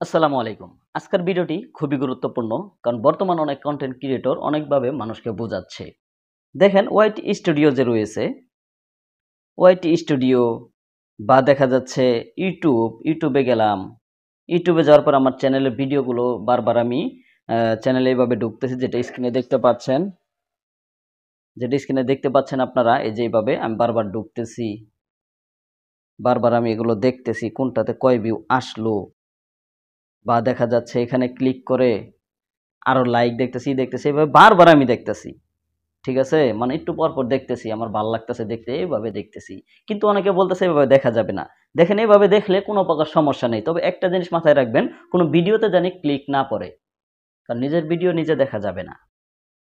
আসসালামু আলাইকুম। আজকের ভিডিওটি খুবই গুরুত্বপূর্ণ। কারণ বর্তমান অনেক কনটেন্ট ক্রিয়েটর অনেকভাবে মানুষকে বোঝাচ্ছে। দেখেন ওয়াইটি স্টুডিও যে রয়েছে, ওয়াইটি স্টুডিও বা দেখা যাচ্ছে ইউটিউবে গেলাম। ইউটিউবে যাওয়ার পর আমার চ্যানেলের ভিডিওগুলো বারবার আমি চ্যানেলে এভাবে ঢুকতেছি যেটা স্ক্রিনে দেখতে পাচ্ছেন আপনারা এই যে এইভাবে আমি বারবার ঢুকতেছি। বারবার আমি এগুলো দেখতেছি কোনটাতে কয় ভিউ আসলো বা দেখা যাচ্ছে এখানে ক্লিক করে আরো লাইক দেখতেছি এভাবে বারবার আমি দেখতেছি। ঠিক আছে? মানে একটু পর, পর দেখতেছি। আমার ভাল লাগতেছে দেখতে, এভাবে দেখতেছি। কিন্তু অনেকে বলতেছে এভাবে দেখা যাবে না। দেখেন এভাবে দেখলে কোনো প্রকার সমস্যা নেই। তবে একটা জিনিস মাথায় রাখবেন, কোনো ভিডিওতে জানি ক্লিক না পড়ে। কারণ নিজের ভিডিও নিজে দেখা যাবে না।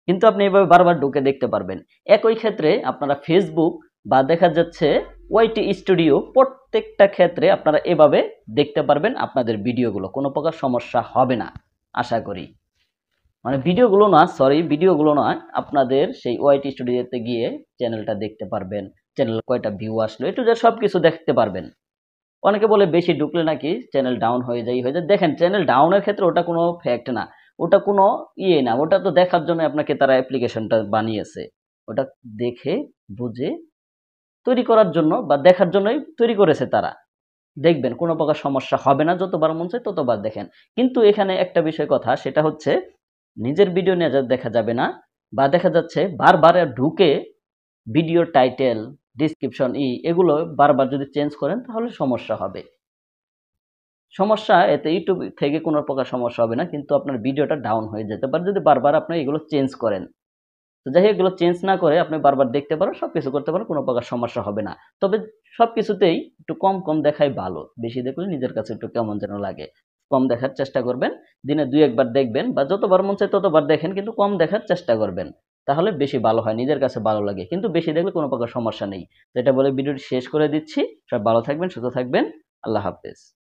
কিন্তু আপনি এভাবে বারবার ঢুকে দেখতে পারবেন। একই ক্ষেত্রে আপনারা Facebook বা দেখা যাচ্ছে ওয়াইটি স্টুডিও প্রত্যেকটা ক্ষেত্রে আপনারা এভাবে দেখতে পারবেন আপনাদের ভিডিওগুলো। কোনো প্রকার সমস্যা হবে না, আশা করি। মানে ভিডিওগুলো নয়, আপনাদের সেই ওয়াইটি স্টুডিওতে গিয়ে চ্যানেলটা দেখতে পারবেন, চ্যানেল কয়টা ভিউ আসলো একটু যে সবকিছু দেখতে পারবেন। অনেকে বলে বেশি ঢুকলে নাকি চ্যানেল ডাউন হয়ে যায়। দেখেন চ্যানেল ডাউনের ক্ষেত্রে ওটা কোনো ফ্যাক্ট না, ওটা কোনো না, ওটা তো দেখার জন্য আপনাকে তারা অ্যাপ্লিকেশনটা বানিয়েছে। ওটা দেখে বুঝে তৈরি করার জন্য বা দেখার জন্যই তৈরি করেছে তারা। দেখবেন কোনো প্রকার সমস্যা হবে না, যতবার মন চায় ততবার দেখেন। কিন্তু এখানে একটা বিষয় কথা, সেটা হচ্ছে নিজের ভিডিও নিয়ে দেখা যাবে না, বা দেখা যাচ্ছে বারবার ঢুকে ভিডিওর টাইটেল, ডিসক্রিপশন এগুলো বারবার যদি চেঞ্জ করেন তাহলে সমস্যা হবে। সমস্যা এতে ইউটিউব থেকে কোনো প্রকার সমস্যা হবে না, কিন্তু আপনার ভিডিওটা ডাউন হয়ে যেতে পারে যদি বারবার আপনি এগুলো চেঞ্জ করেন। তো যাই হোক, এগুলো চেঞ্জ না করে আপনি বারবার দেখতে পারেন, সবকিছু করতে পারেন, কোনো প্রকার সমস্যা হবে না। তবে সবকিছুতেই একটু কম কম দেখাই ভালো, বেশি দেখলে নিজের কাছে একটু কেমন যেন লাগে। কম দেখার চেষ্টা করবেন, দিনে দুই একবার দেখবেন বা যতবার মন চায় ততবার দেখেন, কিন্তু কম দেখার চেষ্টা করবেন। তাহলে বেশি ভালো হয়, নিজের কাছে ভালো লাগে। কিন্তু বেশি দেখলে কোনো প্রকার সমস্যা নেই। তো এটা বলে ভিডিওটি শেষ করে দিচ্ছি। সব ভালো থাকবেন, সুস্থ থাকবেন। আল্লাহ হাফেজ।